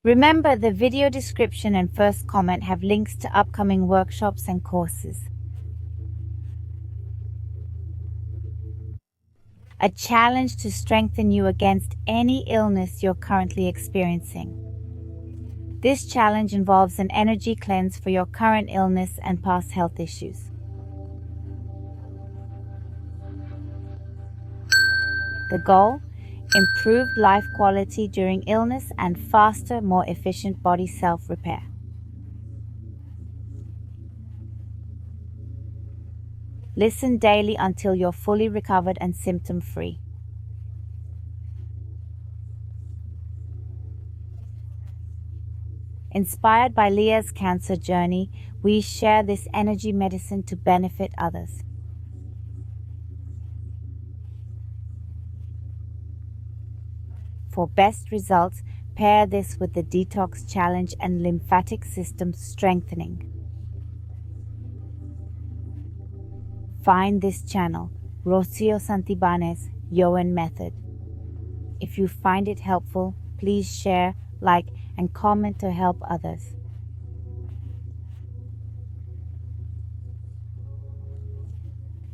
Remember, the video description and first comment have links to upcoming workshops and courses. A challenge to strengthen you against any illness you're currently experiencing. This challenge involves an energy cleanse for your current illness and past health issues. The goal? Improved life quality during illness and faster, more efficient body self-repair. Listen daily until you're fully recovered and symptom-free. Inspired by Leah's cancer journey, we share this energy medicine to benefit others. For best results, pair this with the detox challenge and lymphatic system strengthening. Find this channel, Rocio Santibanez, Yuen Method. If you find it helpful, please share, like, and comment to help others.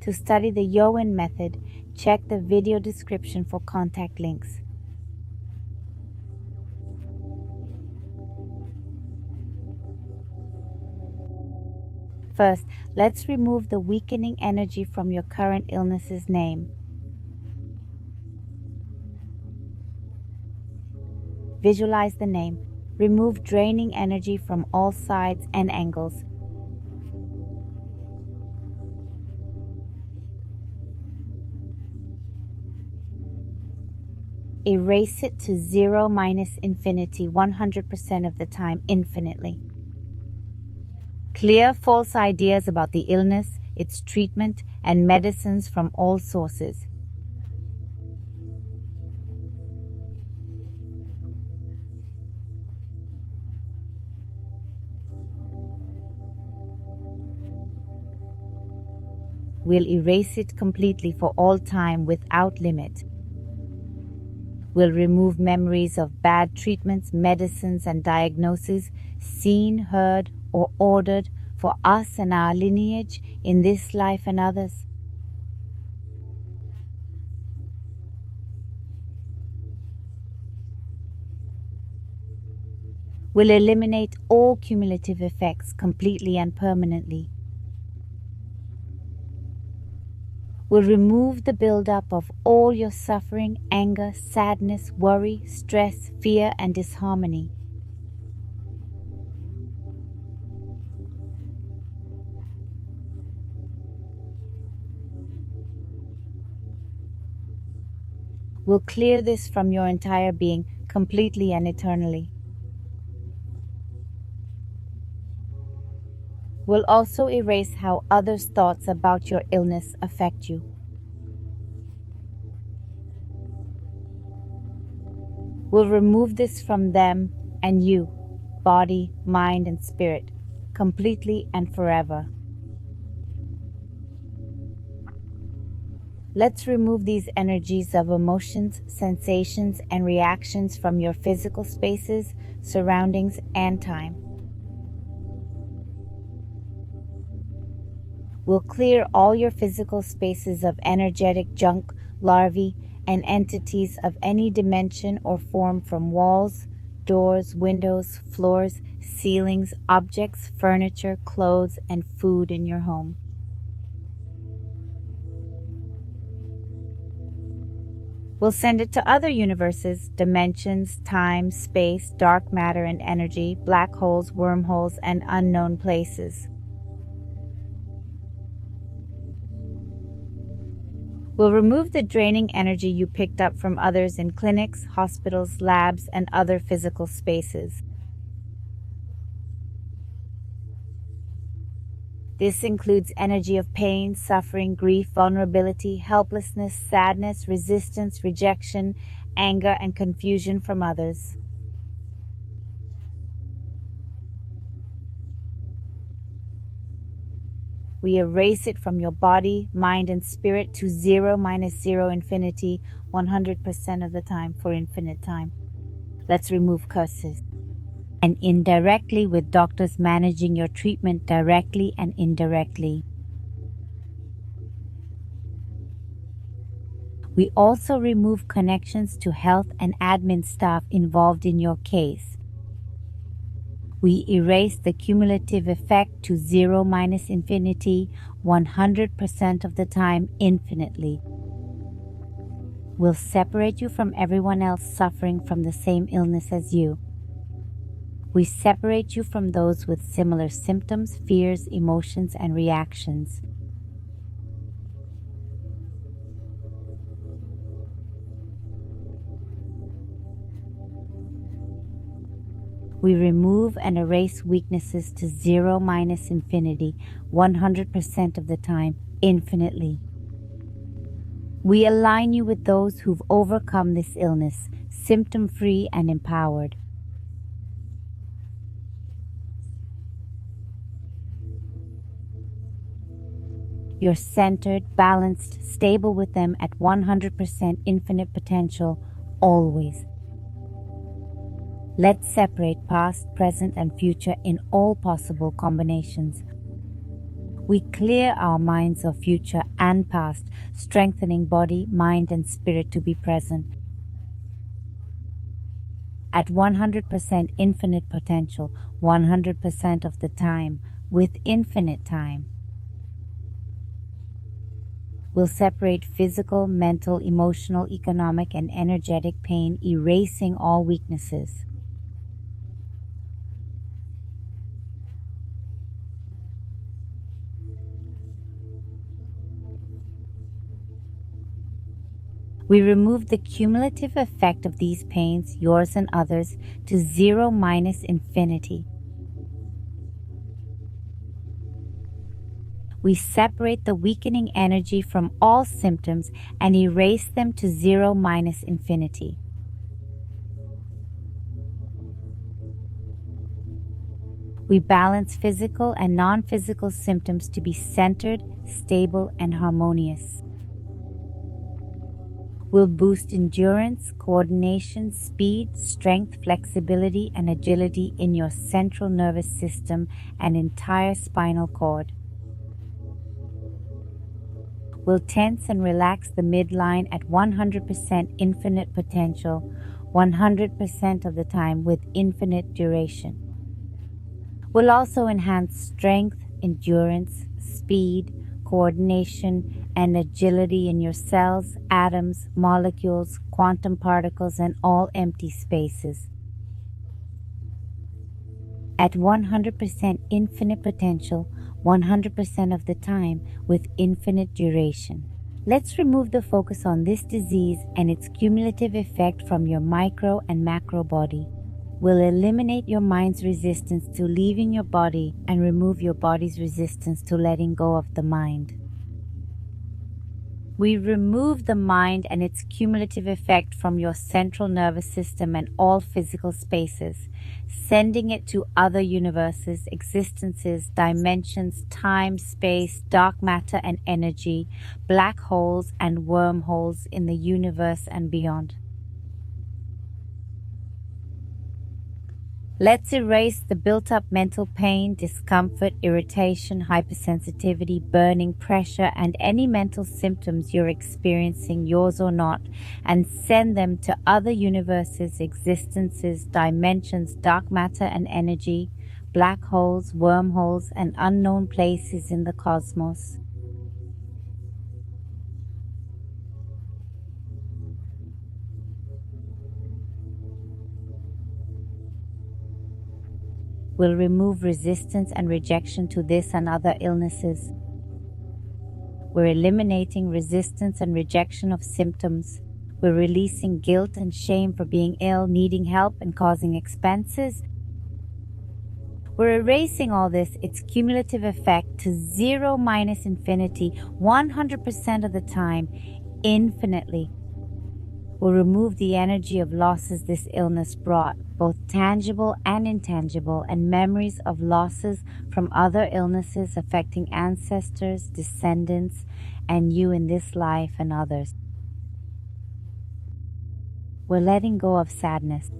To study the Yuen Method, check the video description for contact links. First, let's remove the weakening energy from your current illness's name. Visualize the name. Remove draining energy from all sides and angles. Erase it to 0 minus infinity 100% of the time infinitely. Clear false ideas about the illness, its treatment, and medicines from all sources. We'll erase it completely for all time without limit. We'll remove memories of bad treatments, medicines, and diagnoses seen, heard, or ordered for us and our lineage in this life and others. We'll eliminate all cumulative effects completely and permanently. Will remove the buildup of all your suffering, anger, sadness, worry, stress, fear, and disharmony. Will clear this from your entire being, completely and eternally. Will also erase how others' thoughts about your illness affect you. Will remove this from them and you, body, mind, and spirit, completely and forever. Let's remove these energies of emotions, sensations, and reactions from your physical spaces, surroundings, and time. Will clear all your physical spaces of energetic junk, larvae, and entities of any dimension or form from walls, doors, windows, floors, ceilings, objects, furniture, clothes, and food in your home. We'll send it to other universes, dimensions, time, space, dark matter and energy, black holes, wormholes, and unknown places. We'll remove the draining energy you picked up from others in clinics, hospitals, labs, and other physical spaces. This includes energy of pain, suffering, grief, vulnerability, helplessness, sadness, resistance, rejection, anger, and confusion from others. We erase it from your body, mind, and spirit to 0 minus 0 infinity 100% of the time for infinite time. Let's remove curses. and indirectly with doctors managing your treatment directly and indirectly. We also remove connections to health and admin staff involved in your case. We erase the cumulative effect to zero minus infinity, 100% of the time, infinitely. We'll separate you from everyone else suffering from the same illness as you. We separate you from those with similar symptoms, fears, emotions, and reactions. We remove and erase weaknesses to zero minus infinity, 100% of the time, infinitely. We align you with those who've overcome this illness, symptom-free and empowered. You're centered, balanced, stable with them at 100% infinite potential, always. Let's separate past, present, and future in all possible combinations. We clear our minds of future and past, strengthening body, mind, and spirit to be present. At 100% infinite potential, 100% of the time, with infinite time. We'll separate physical, mental, emotional, economic, and energetic pain, erasing all weaknesses. We remove the cumulative effect of these pains, yours and others, to zero minus infinity. We separate the weakening energy from all symptoms and erase them to zero minus infinity. We balance physical and non-physical symptoms to be centered, stable, and harmonious. Will boost endurance, coordination, speed, strength, flexibility, and agility in your central nervous system and entire spinal cord. Will tense and relax the midline at 100% infinite potential, 100% of the time with infinite duration. Will also enhance strength, endurance, speed, coordination, and agility in your cells, atoms, molecules, quantum particles, and all empty spaces. At 100% infinite potential, 100% of the time with infinite duration. Let's remove the focus on this disease and its cumulative effect from your micro and macro body. We'll eliminate your mind's resistance to leaving your body and remove your body's resistance to letting go of the mind. We remove the mind and its cumulative effect from your central nervous system and all physical spaces, sending it to other universes, existences, dimensions, time, space, dark matter and energy, black holes and wormholes in the universe and beyond. Let's erase the built-up mental pain, discomfort, irritation, hypersensitivity, burning, pressure, and any mental symptoms you're experiencing, yours or not, and send them to other universes, existences, dimensions, dark matter and energy, black holes, wormholes, and unknown places in the cosmos. Will remove resistance and rejection to this and other illnesses. We're eliminating resistance and rejection of symptoms. We're releasing guilt and shame for being ill, needing help, and causing expenses. We're erasing all this, its cumulative effect, to zero minus infinity, 100% of the time, infinitely. Will remove the energy of losses this illness brought, both tangible and intangible, and memories of losses from other illnesses affecting ancestors, descendants, and you in this life and others. We're letting go of sadness.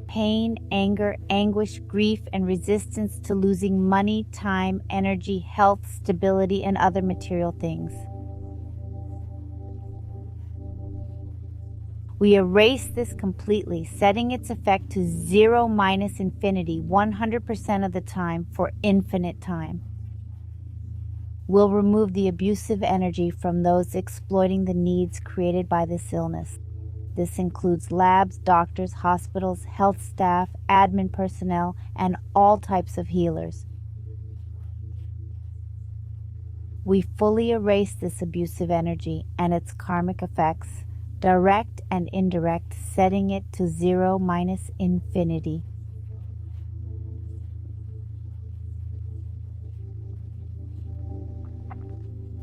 pain, anger, anguish, grief, and resistance to losing money, time, energy, health, stability, and other material things. We erase this completely, setting its effect to 0 minus infinity 100% of the time for infinite time. We'll remove the abusive energy from those exploiting the needs created by this illness. This includes labs, doctors, hospitals, health staff, admin personnel, and all types of healers. We fully erase this abusive energy and its karmic effects, direct and indirect, setting it to 0 minus infinity.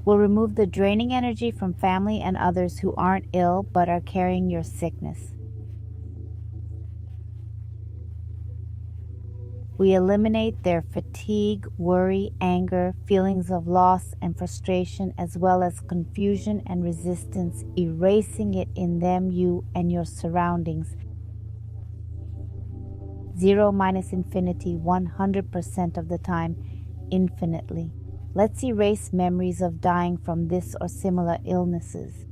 We'll remove the draining energy from family and others who aren't ill but are carrying your sickness. We eliminate their fatigue, worry, anger, feelings of loss and frustration, as well as confusion and resistance, erasing it in them, you, and your surroundings. 0 minus infinity 100% of the time, infinitely. Let's erase memories of dying from this or similar illnesses.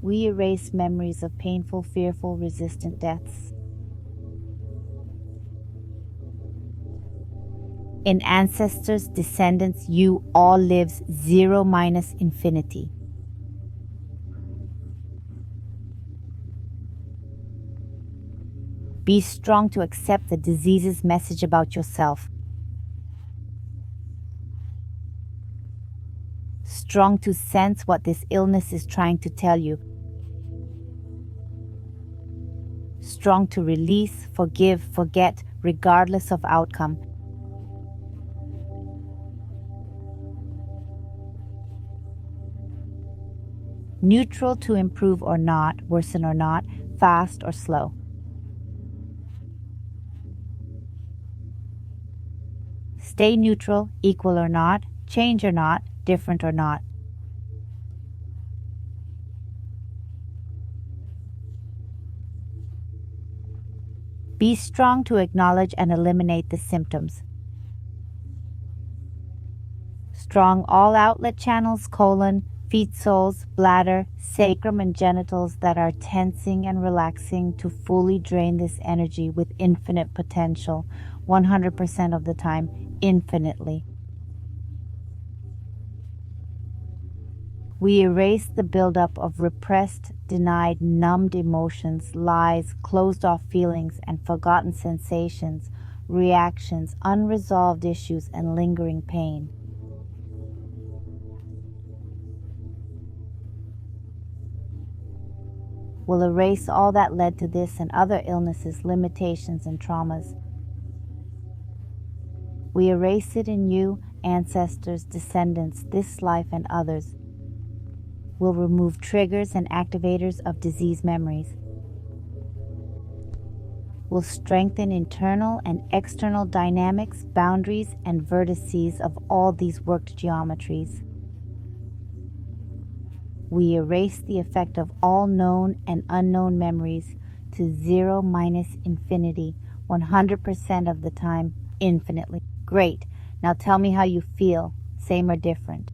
We erase memories of painful, fearful, resistant deaths. In ancestors, descendants, you all lives 0 minus infinity. Be strong to accept the disease's message about yourself. Strong to sense what this illness is trying to tell you. Strong to release, forgive, forget, regardless of outcome. Neutral to improve or not, worsen or not, fast or slow. Stay neutral, equal or not, change or not, different or not. Be strong to acknowledge and eliminate the symptoms. Strong all outlet channels, colon, feet soles, bladder, sacrum, and genitals that are tensing and relaxing to fully drain this energy with infinite potential, 100% of the time, infinitely. We erase the buildup of repressed, denied, numbed emotions, lies, closed-off feelings, and forgotten sensations, reactions, unresolved issues, and lingering pain. Will erase all that led to this and other illnesses, limitations, and traumas. We erase it in you, ancestors, descendants, this life, and others. Will remove triggers and activators of disease memories. Will strengthen internal and external dynamics, boundaries, and vertices of all these worked geometries. We erase the effect of all known and unknown memories to 0 minus infinity, 100% of the time, infinitely. Great. Now tell me how you feel, same or different.